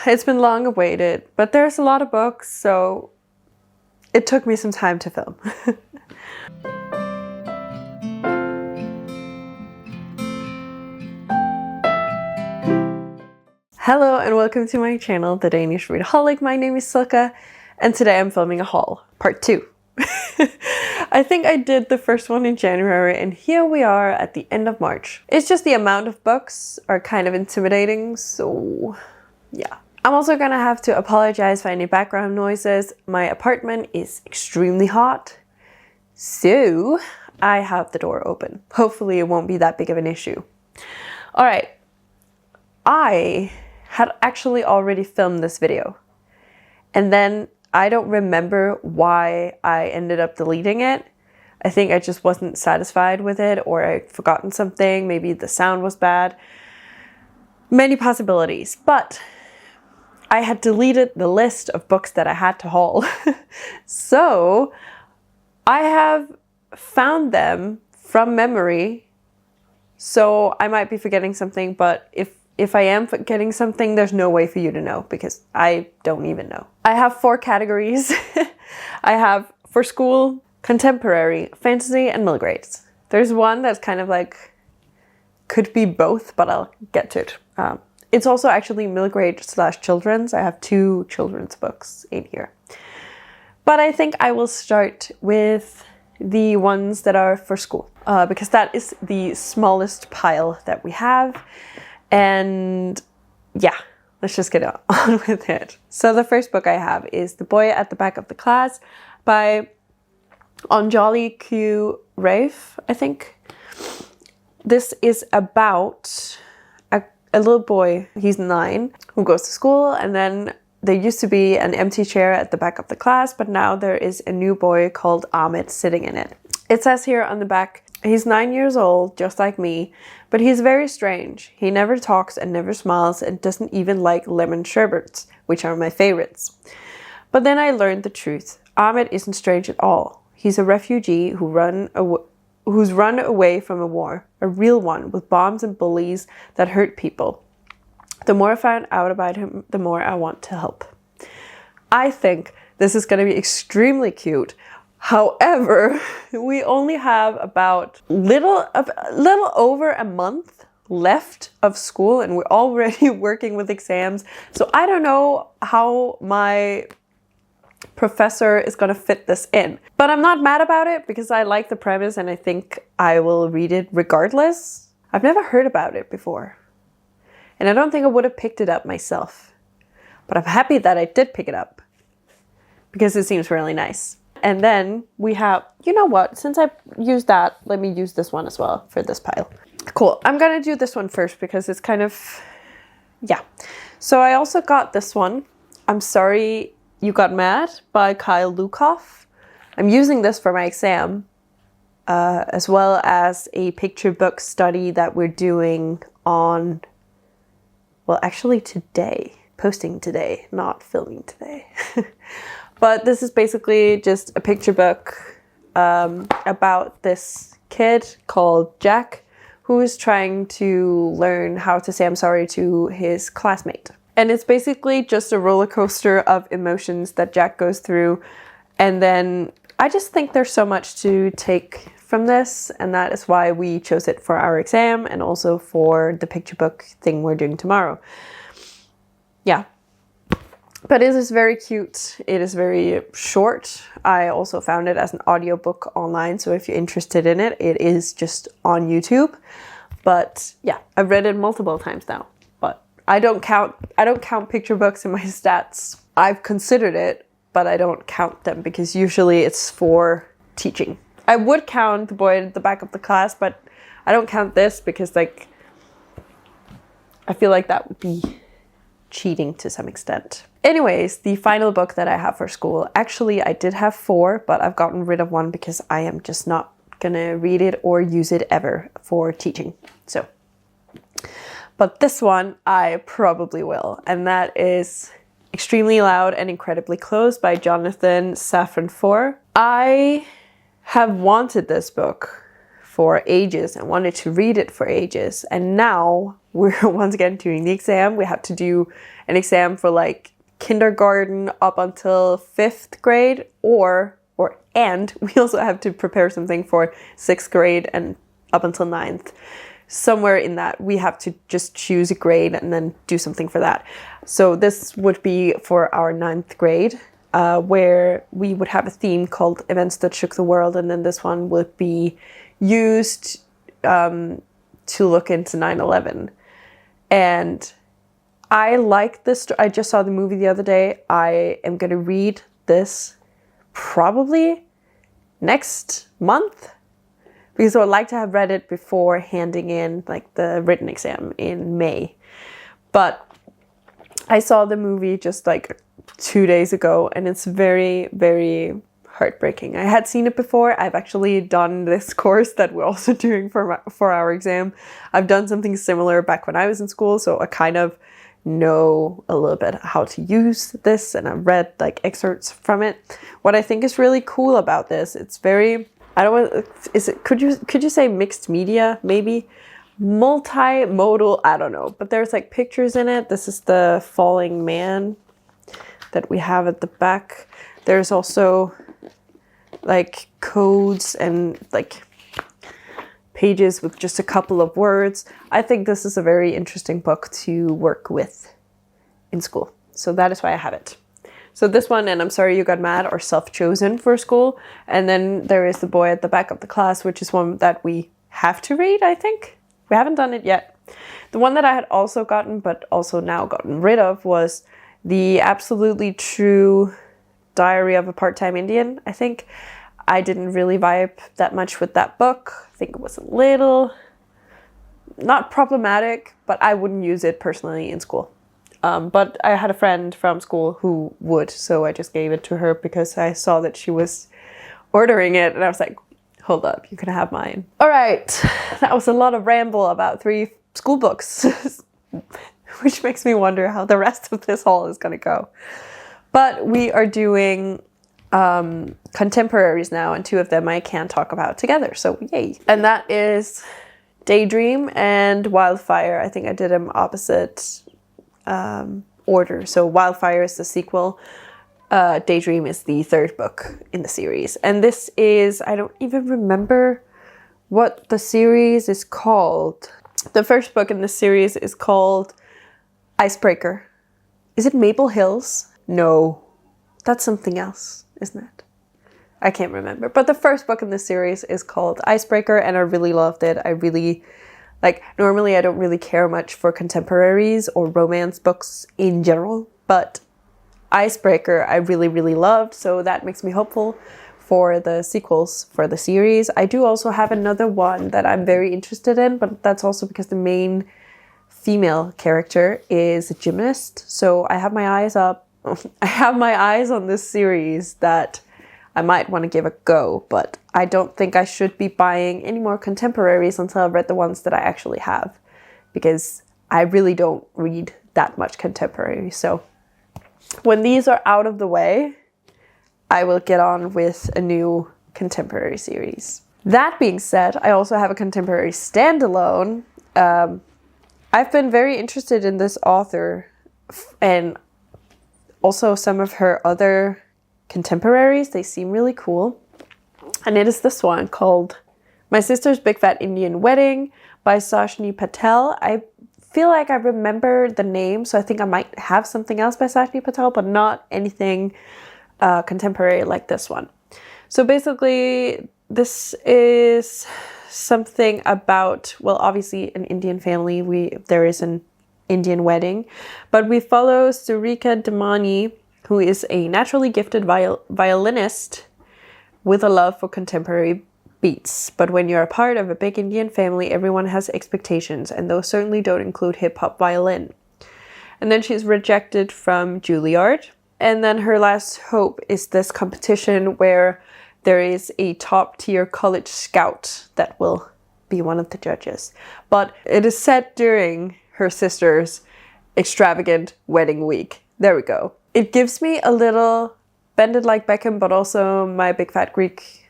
it's been long awaited, but there's a lot of books, so it took me some time to film. Hello and welcome to my channel, The Danish Readaholic. My name is Silke, and today I'm filming a haul, part 2. I think I did the first one in January, and here we are at the end of March. It's just the amount of books are kind of intimidating, so yeah. I'm also gonna have to apologize for any background noises. My apartment is extremely hot, so I have the door open. Hopefully it won't be that big of an issue. All right, I had actually already filmed this video, and then I don't remember why I ended up deleting it. I think I just wasn't satisfied with it, or I'd forgotten something, maybe the sound was bad. Many possibilities, but I had deleted the list of books that I had to haul. So I have found them from memory, so I might be forgetting something, but if I am forgetting something, there's no way for you to know because I don't even know. I have 4 categories. I have for school, contemporary, fantasy, and middle grades. There's one that's kind of like, could be both, but I'll get to it. It's also actually middle grade / children's. I have 2 children's books in here. But I think I will start with the ones that are for school because that is the smallest pile that we have. And yeah, let's just get on with it. So the first book I have is The Boy at the Back of the Class by Anjali Q. Rafe, I think. This is about a little boy, he's 9, who goes to school, and then there used to be an empty chair at the back of the class, but now there is a new boy called Ahmed sitting in it. It says here on the back, he's 9 years old, just like me, but he's very strange. He never talks and never smiles and doesn't even like lemon sherbets, which are my favorites. But then I learned the truth. Ahmed isn't strange at all. He's a refugee who's run away from a war, a real one, with bombs and bullies that hurt people. The more I find out about him, the more I want to help. I think this is going to be extremely cute. However, we only have about little over a month left of school, and we're already working with exams. So I don't know how my professor is going to fit this in. But I'm not mad about it because I like the premise and I think I will read it regardless. I've never heard about it before. And I don't think I would have picked it up myself. But I'm happy that I did pick it up because it seems really nice. And then we have, you know what, since I used that, let me use this one as well for this pile. Cool, I'm gonna do this one first because it's kind of, yeah. So I also got this one, I'm Sorry You Got Mad by Kyle Lukoff. I'm using this for my exam, as well as a picture book study that we're doing on, well, actually today, posting today, not filming today. But this is basically just a picture book about this kid called Jack who is trying to learn how to say I'm sorry to his classmate. And it's basically just a roller coaster of emotions that Jack goes through. And then I just think there's so much to take from this, and that is why we chose it for our exam and also for the picture book thing we're doing tomorrow. Yeah. But it is very cute. It is very short. I also found it as an audiobook online, so if you're interested in it, it is just on YouTube. But yeah, I've read it multiple times now. But I don't count picture books in my stats. I've considered it, but I don't count them because usually it's for teaching. I would count The Boy at the Back of the Class, but I don't count this because like I feel like that would be cheating to some extent. Anyways, the final book that I have for school, actually I did have 4, but I've gotten rid of one because I am just not gonna read it or use it ever for teaching. So, but this one I probably will, and that is Extremely Loud and Incredibly Close by Jonathan Safran Foer. I have wanted this book for ages and wanted to read it for ages. And now we're once again doing the exam. We have to do an exam for like kindergarten up until 5th grade, and we also have to prepare something for 6th grade and up until 9th. Somewhere in that, we have to just choose a grade and then do something for that. So this would be for our 9th grade, where we would have a theme called Events That Shook the World, and then this one would be used to look into 9/11. And I like this. I just saw the movie the other day. I am going to read this probably next month, because I would like to have read it before handing in like the written exam in May. But I saw the movie just like 2 days ago, and it's very, very heartbreaking. I had seen it before. I've actually done this course that we're also doing for our exam. I've done something similar back when I was in school, so I kind of know a little bit how to use this, and I've read like excerpts from it. What I think is really cool about this, it's very, I don't want, is it, could you say mixed media, maybe? Multimodal, I don't know, but there's like pictures in it. This is the falling man that we have at the back. There's also like codes and like pages with just a couple of words. I think this is a very interesting book to work with in school. So that is why I have it. So this one, and I'm Sorry You Got Mad, are self-chosen for school. And then there is The Boy at the Back of the Class, which is one that we have to read, I think. We haven't done it yet. The one that I had also gotten, but also now gotten rid of, was The Absolutely True Diary of a Part-Time Indian, I think. I didn't really vibe that much with that book. I think it was a little, not problematic, but I wouldn't use it personally in school. But I had a friend from school who would, so I just gave it to her because I saw that she was ordering it, and I was like, hold up, you can have mine. All right, that was a lot of ramble about 3 school books, which makes me wonder how the rest of this haul is gonna go. But we are doing contemporaries now, and 2 of them I can talk about together, so yay. And that is Daydream and Wildfire. I think I did them opposite order. So Wildfire is the sequel, Daydream is the 3rd book in the series. And this is, I don't even remember what the series is called. The first book in the series is called Icebreaker. Is it Maple Hills? No, that's something else, isn't it? I can't remember. But the first book in the series is called Icebreaker, and I really loved it. I really, like, normally I don't really care much for contemporaries or romance books in general, but Icebreaker I really, really loved, so that makes me hopeful for the sequels for the series. I do also have another one that I'm very interested in, but that's also because the main female character is a gymnast, so I have my eyes up. I have my eyes on this series that I might want to give a go, but I don't think I should be buying any more contemporaries until I've read the ones that I actually have, because I really don't read that much contemporary. So when these are out of the way, I will get on with a new contemporary series. That being said, I also have a contemporary standalone. I've been very interested in this author and also some of her other contemporaries. They seem really cool. And it is this one called My Sister's Big Fat Indian Wedding by Sajni Patel. I feel like I remember the name, so I think I might have something else by Sajni Patel, but not anything contemporary like this one. So basically, this is something about, well, obviously an Indian family. There is an Indian wedding, but we follow Surika Damani, who is a naturally gifted violinist with a love for contemporary beats. But when you're a part of a big Indian family, everyone has expectations, and those certainly don't include hip-hop violin. And then she's rejected from Juilliard. And then her last hope is this competition where there is a top-tier college scout that will be one of the judges. But it is set during her sister's extravagant wedding week. There we go. It gives me a little Bend It Like Beckham, but also My Big Fat Greek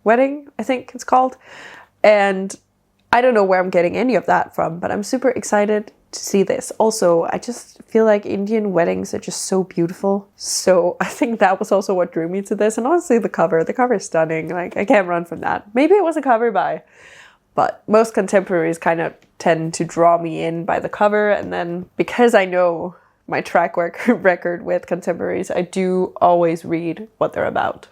Wedding, I think it's called. And I don't know where I'm getting any of that from, but I'm super excited to see this. Also, I just feel like Indian weddings are just so beautiful. So I think that was also what drew me to this. And honestly, the cover is stunning. Like, I can't run from that. Maybe it was a cover by, but most contemporaries kind of tend to draw me in by the cover. And then because I know my track record with contemporaries, I do always read what they're about.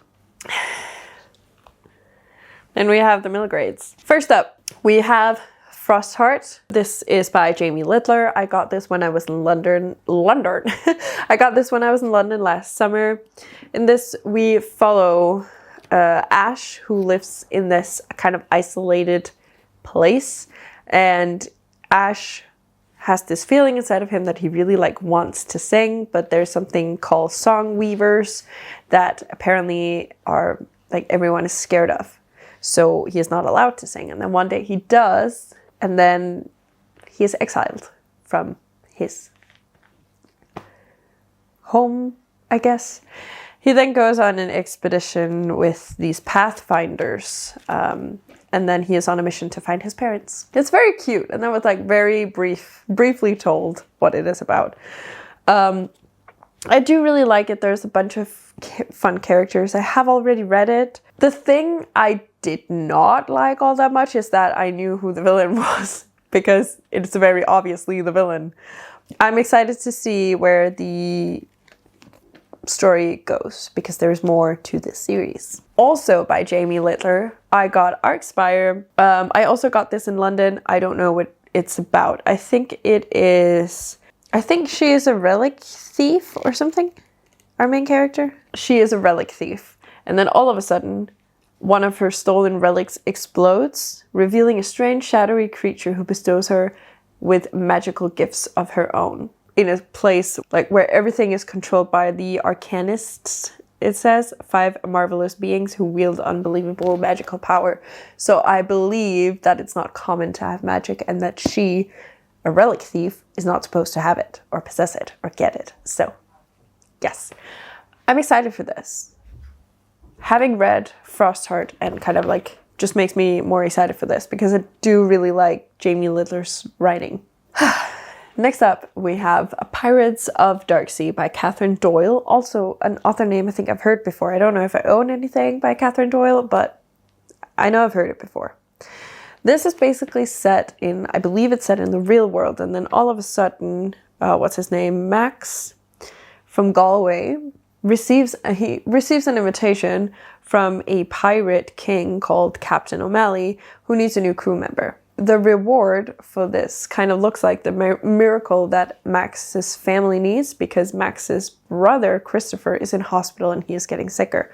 Then we have the middle grades. First up, we have Frostheart. This is by Jamie Littler. I got this when I was in London. I got this when I was in London last summer. In this, we follow Ash, who lives in this kind of isolated place. And Ash has this feeling inside of him that he really wants to sing, but there's something called song weavers that apparently are everyone is scared of. So he is not allowed to sing. And then one day he does, and then he is exiled from his home, I guess. He then goes on an expedition with these pathfinders, and then he is on a mission to find his parents. It's very cute, and that was very briefly told what it is about. I do really like it. There's a bunch of fun characters. I have already read it. The thing I did not like all that much is that I knew who the villain was, because it's very obviously the villain. I'm excited to see where the story goes, because there's more to this series. Also by Jamie Littler, I got Arcspire. I also got this in London. I don't know what it's about. I think she is a relic thief or something. Our main character. She is a relic thief. And then all of a sudden, one of her stolen relics explodes, revealing a strange shadowy creature who bestows her with magical gifts of her own. In a place where everything is controlled by the Arcanists, it says, 5 marvelous beings who wield unbelievable magical power. So I believe that it's not common to have magic, and that she, a relic thief, is not supposed to have it or possess it or get it. So yes, I'm excited for this. Having read Frostheart and kind of just makes me more excited for this, because I do really like Jamie Littler's writing. Next up, we have Pirates of Darksea by Catherine Doyle. Also an author name I think I've heard before. I don't know if I own anything by Catherine Doyle, but I know I've heard it before. This is basically set in, I believe it's set in the real world, and then all of a sudden, what's his name? Max from Galway receives an invitation from a pirate king called Captain O'Malley, who needs a new crew member. The reward for this kind of looks like the miracle that Max's family needs, because Max's brother, Christopher, is in hospital and he is getting sicker.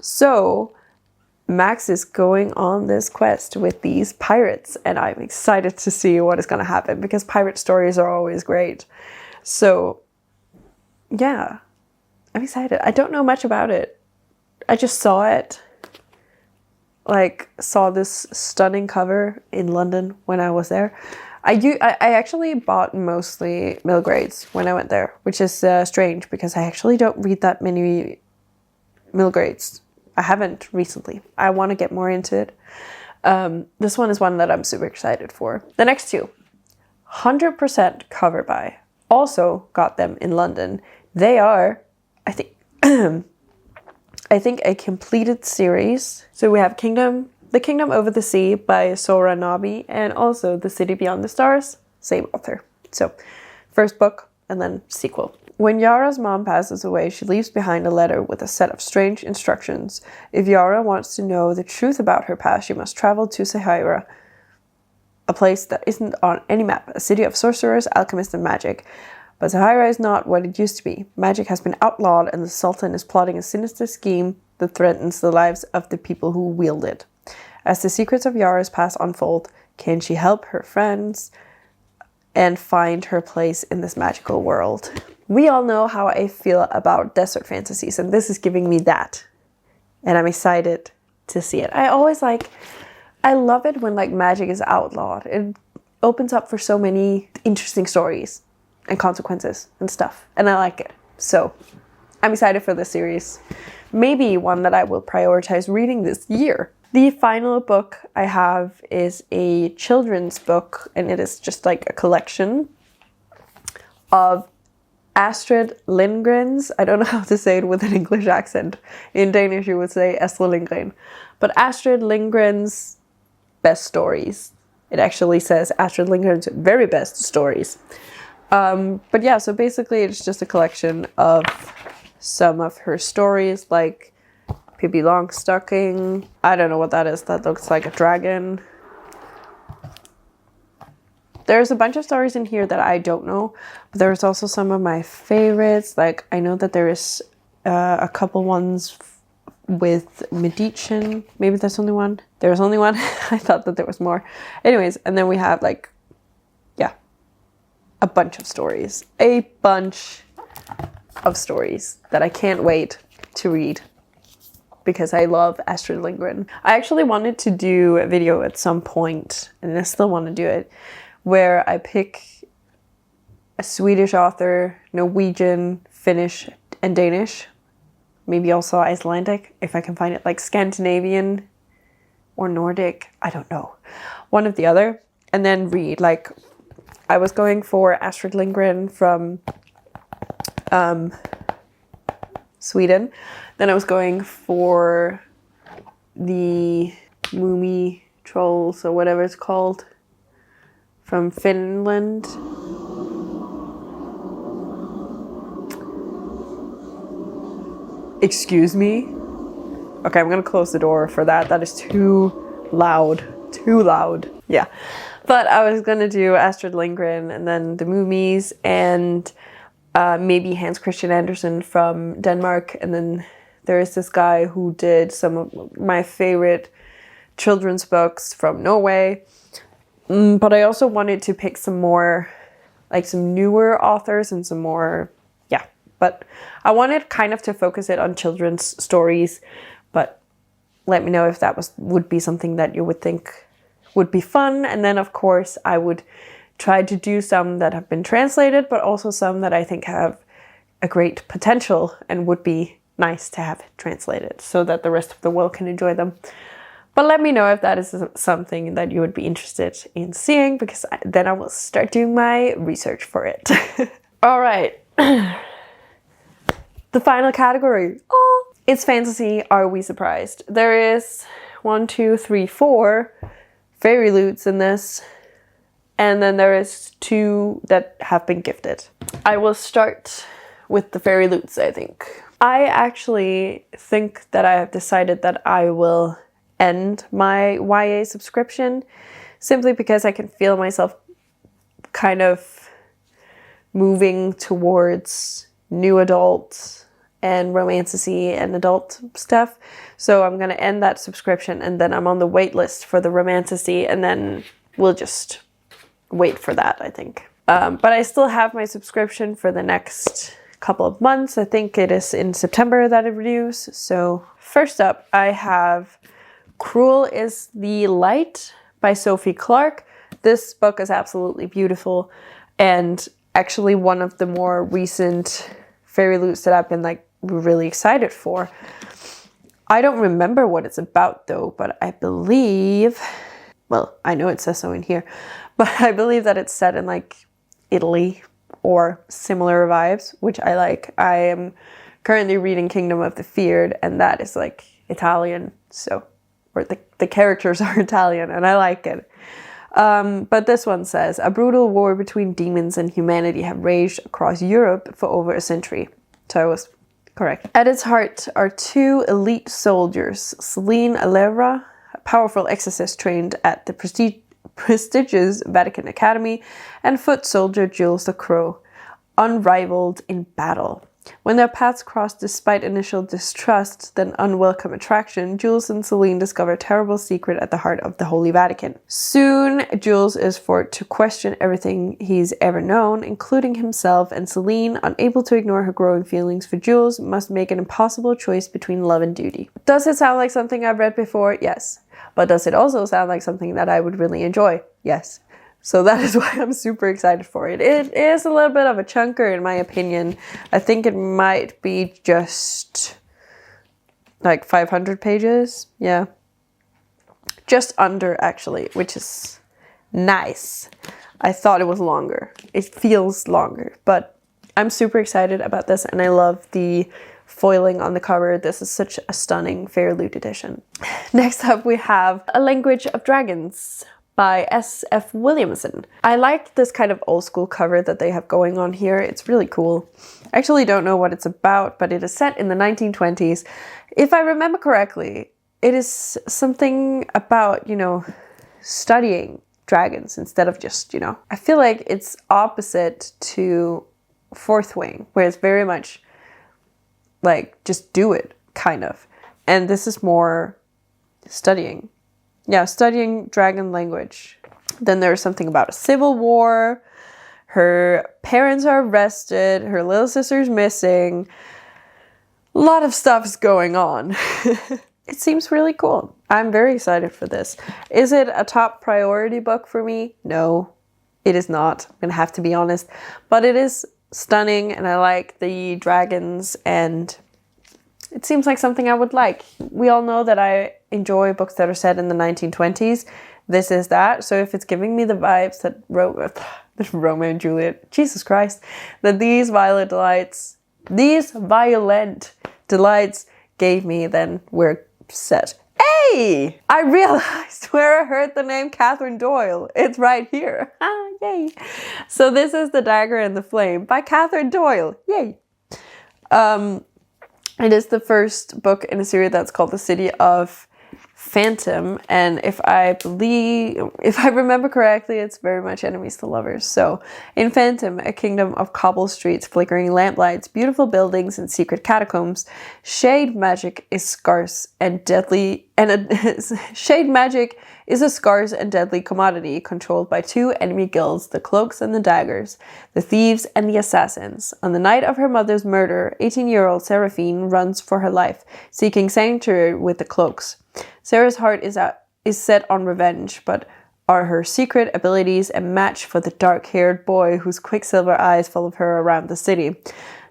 So Max is going on this quest with these pirates, and I'm excited to see what is going to happen, because pirate stories are always great. So yeah, I'm excited. I don't know much about it. I just saw it. Saw this stunning cover in London when I was there. I actually bought mostly middle grades when I went there, which is strange, because I actually don't read that many middle grades. I haven't recently. I want to get more into it. This one is one that I'm super excited for. The next two, 100% cover by. Also got them in London. They are, I think, a completed series. So we have The Kingdom Over the Sea by Sora Nabi, and also The City Beyond the Stars, same author. So first book and then sequel. When Yara's mom passes away, she leaves behind a letter with a set of strange instructions. If Yara wants to know the truth about her past, she must travel to Hiiya, a place that isn't on any map, a city of sorcerers, alchemists, and magic. But Hiiya is not what it used to be. Magic has been outlawed, and the Sultan is plotting a sinister scheme that threatens the lives of the people who wield it. As the secrets of Yara's past unfold, can she help her friends and find her place in this magical world? We all know how I feel about desert fantasies, and this is giving me that. And I'm excited to see it. I love it when magic is outlawed. It opens up for so many interesting stories and consequences and stuff, and I like it. So I'm excited for this series. Maybe one that I will prioritize reading this year. The final book I have is a children's book, and it is just like a collection of Astrid Lindgren's, I don't know how to say it with an English accent. In Danish you would say Astrid Lindgren. But Astrid Lindgren's best stories. It actually says Astrid Lindgren's very best stories. But yeah, so basically it's just a collection of some of her stories, like Pippi Longstocking. I don't know what that is. That looks like a dragon. There's a bunch of stories in here that I don't know, but there's also some of my favorites. Like, I know that there is a couple ones with Medici. Maybe there's only one. There's only one. I thought that there was more. Anyways, and then we have like, yeah, a bunch of stories. A bunch of stories that I can't wait to read because I love Astrid Lindgren. I actually wanted to do a video at some point, and I still want to do it, where I pick a Swedish author, Norwegian, Finnish, and Danish. Maybe also Icelandic, if I can find it, like Scandinavian or Nordic, I don't know. One of the other. And then read, like, I was going for Astrid Lindgren from Sweden. Then I was going for the Moomy Trolls, or whatever it's called, from Finland. Excuse me? Okay, I'm gonna close the door for that. That is too loud. Too loud. Yeah. But I was gonna do Astrid Lindgren and then the Moomies and maybe Hans Christian Andersen from Denmark. And then there is this guy who did some of my favorite children's books from Norway. But I also wanted to pick some more, like some newer authors and some more, yeah. But I wanted kind of to focus it on children's stories. But let me know if that would be something that you would think would be fun. And then of course I would try to do some that have been translated, but also some that I think have a great potential and would be nice to have translated so that the rest of the world can enjoy them. But let me know if that is something that you would be interested in seeing, because then I will start doing my research for it. All right. The final category. Oh, it's fantasy. Are we surprised? There is 1, 2, 3, 4 fairy lutes in this. And then there is 2 that have been gifted. I will start with the fairy lutes, I think. I actually think that I have decided that I will end my YA subscription simply because I can feel myself kind of moving towards new adult and romantasy and adult stuff. So I'm gonna end that subscription, and then I'm on the wait list for the romantasy, and then we'll just wait for that, I think. But I still have my subscription for the next couple of months. I think it is in September that it renews. So first up, I have Cruel is the Light by Sophie Clark. This book is absolutely beautiful and actually one of the more recent fairy lutes that I've been like really excited for. I don't remember what it's about though, but I believe, well, I know it says so in here, but I believe that it's set in like Italy or similar vibes, which I like. I am currently reading Kingdom of the Feared, and that is like Italian, so, or the characters are Italian, and I like it. But this one says, a brutal war between demons and humanity have raged across Europe for over a century. So I was correct. At its heart are 2 elite soldiers, Celine Alevra, a powerful exorcist trained at the prestigious Vatican Academy, and foot soldier Jules the Crow, unrivaled in battle. When their paths cross despite initial distrust, then unwelcome attraction, Jules and Celine discover a terrible secret at the heart of the Holy Vatican. Soon, Jules is forced to question everything he's ever known, including himself, and Celine, unable to ignore her growing feelings for Jules, must make an impossible choice between love and duty. Does it sound like something I've read before? Yes. But does it also sound like something that I would really enjoy? Yes. So that is why I'm super excited for it. It is a little bit of a chunker in my opinion. I think it might be just like 500 pages. Yeah. Just under, actually, which is nice. I thought it was longer. It feels longer, but I'm super excited about this, and I love the foiling on the cover. This is such a stunning Fair Loot edition. Next up, we have A Language of Dragons by S.F. Williamson. I like this kind of old school cover that they have going on here. It's really cool. I actually don't know what it's about, but it is set in the 1920s. If I remember correctly, it is something about, you know, studying dragons instead of just, you know. I feel like it's opposite to Fourth Wing, where it's very much like, just do it, kind of. And this is more studying. Yeah, studying dragon language. Then there's something about a civil war. Her parents are arrested. Her little sister's missing. A lot of stuff is going on. It seems really cool. I'm very excited for this. Is it a top priority book for me? No, it is not. I'm gonna have to be honest. But it is stunning, and I like the dragons, and it seems like something I would like. We all know that I enjoy books that are set in the 1920s. This is that. So if it's giving me the vibes that Romeo and Juliet, Jesus Christ, that these violent delights gave me, then we're set. Hey! I realized where I heard the name Catherine Doyle. It's right here. Ah, yay. So this is The Dagger and the Flame by Catherine Doyle. Yay. It is the first book in a series that's called The City of Phantom, and if I remember correctly, it's very much enemies to lovers. So, in Phantom, a kingdom of cobble streets, flickering lamplights, beautiful buildings, and secret catacombs, shade magic is scarce and deadly, shade magic is a scarce and deadly commodity controlled by two enemy guilds, the Cloaks and the Daggers, the Thieves and the Assassins. On the night of her mother's murder, 18-year-old Seraphine runs for her life, seeking sanctuary with the Cloaks. Sarah's heart is set on revenge, but are her secret abilities a match for the dark-haired boy whose quicksilver eyes follow her around the city?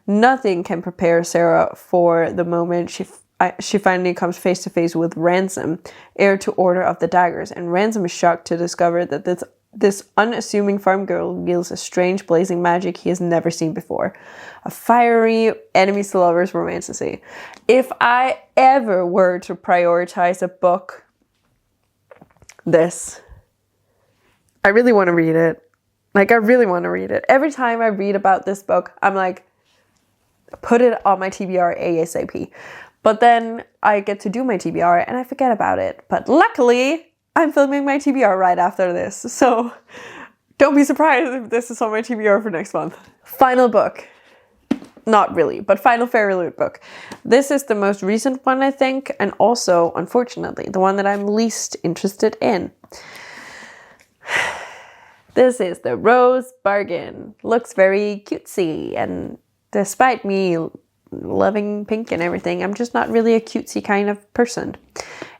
Nothing can prepare Sarah for the moment she finally comes face to face with Ransom, heir to Order of the Daggers, and Ransom is shocked to discover that this unassuming farm girl wields a strange blazing magic he has never seen before. A fiery enemies to lovers romantasy. If I ever were to prioritize a book, this. I really want to read it. Like, I really want to read it. Every time I read about this book, I'm like, put it on my TBR ASAP. But then I get to do my TBR and I forget about it. But luckily, I'm filming my TBR right after this. So don't be surprised if this is on my TBR for next month. Final book. Not really, but final Fair Loot book. This is the most recent one, I think, and also, unfortunately, the one that I'm least interested in. This is The Rose Bargain. Looks very cutesy, and despite me loving pink and everything, I'm just not really a cutesy kind of person.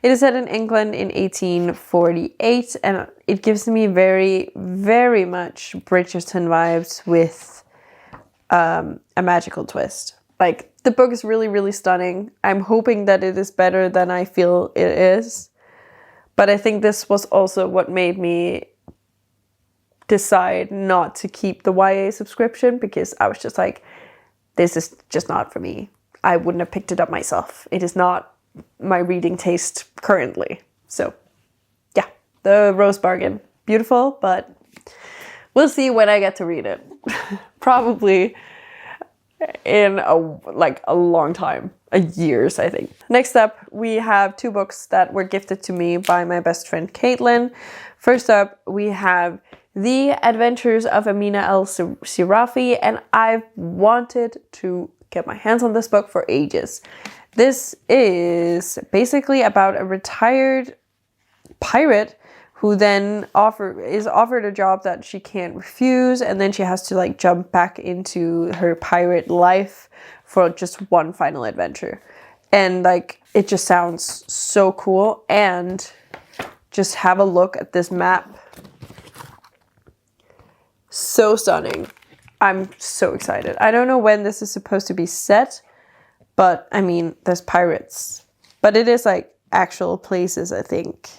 It is set in England in 1848, and it gives me very, very much Bridgerton vibes with a magical twist. Like, the book is really, really stunning. I'm hoping that it is better than I feel it is. But I think this was also what made me decide not to keep the YA subscription, because I was just like, this is just not for me. I wouldn't have picked it up myself. It is not my reading taste currently. So, yeah, The Rose Bargain. Beautiful, but we'll see when I get to read it. Probably in a long time. Years, I think. Next up, we have two books that were gifted to me by my best friend Caitlin. First up, we have The Adventures of Amina al-Sirafi, and I've wanted to get my hands on this book for ages. This is basically about a retired pirate who then is offered a job that she can't refuse, and then she has to like jump back into her pirate life for just one final adventure. And like, it just sounds so cool. And just have a look at this map. So stunning. I'm so excited. I don't know when this is supposed to be set, but I mean, there's pirates. But it is like actual places, I think.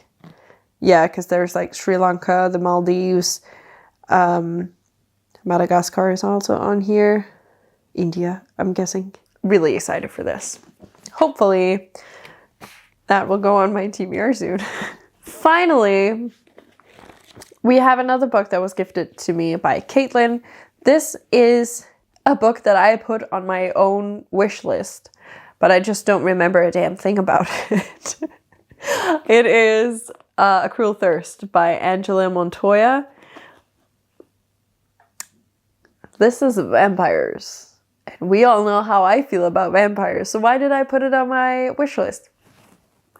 Yeah, because there's like Sri Lanka, the Maldives, Madagascar is also on here. India, I'm guessing. Really excited for this. Hopefully that will go on my TBR soon. Finally, we have another book that was gifted to me by Caitlin. This is a book that I put on my own wish list, but I just don't remember a damn thing about it. It is A Cruel Thirst by Angela Montoya. This is vampires. And we all know how I feel about vampires, so why did I put it on my wish list?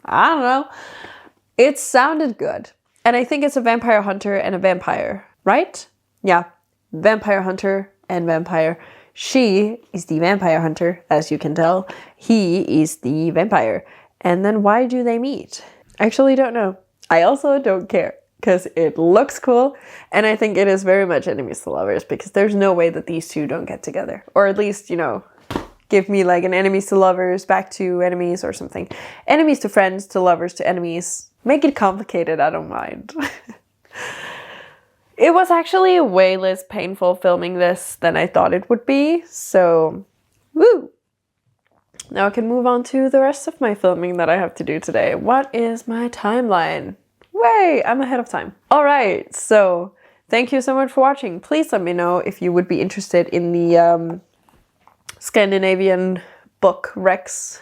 I don't know. It sounded good. And I think it's a vampire hunter and a vampire, right? Yeah, vampire hunter and vampire. She is the vampire hunter, as you can tell. He is the vampire. And then why do they meet? I actually don't know. I also don't care, because it looks cool, and I think it is very much enemies to lovers, because there's no way that these two don't get together. Or at least, you know, give me like an enemies to lovers, back to enemies or something. Enemies to friends, to lovers, to enemies. Make it complicated, I don't mind. It was actually way less painful filming this than I thought it would be, so woo! Now I can move on to the rest of my filming that I have to do today. What is my timeline? Way, I'm ahead of time. All right, so thank you so much for watching. Please let me know if you would be interested in the Scandinavian book Rex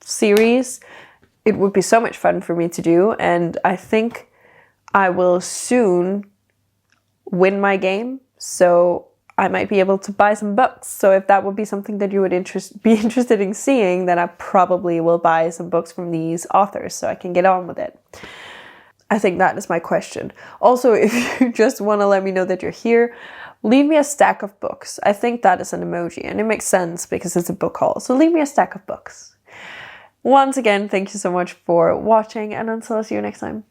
series. It would be so much fun for me to do, and I think I will soon win my game, so I might be able to buy some books. So if that would be something that you would be interested in seeing, then I probably will buy some books from these authors so I can get on with it. I think that is my question. Also, if you just want to let me know that you're here, leave me a stack of books. I think that is an emoji, and it makes sense because it's a book haul. So leave me a stack of books. Once again, thank you so much for watching, and until I see you next time.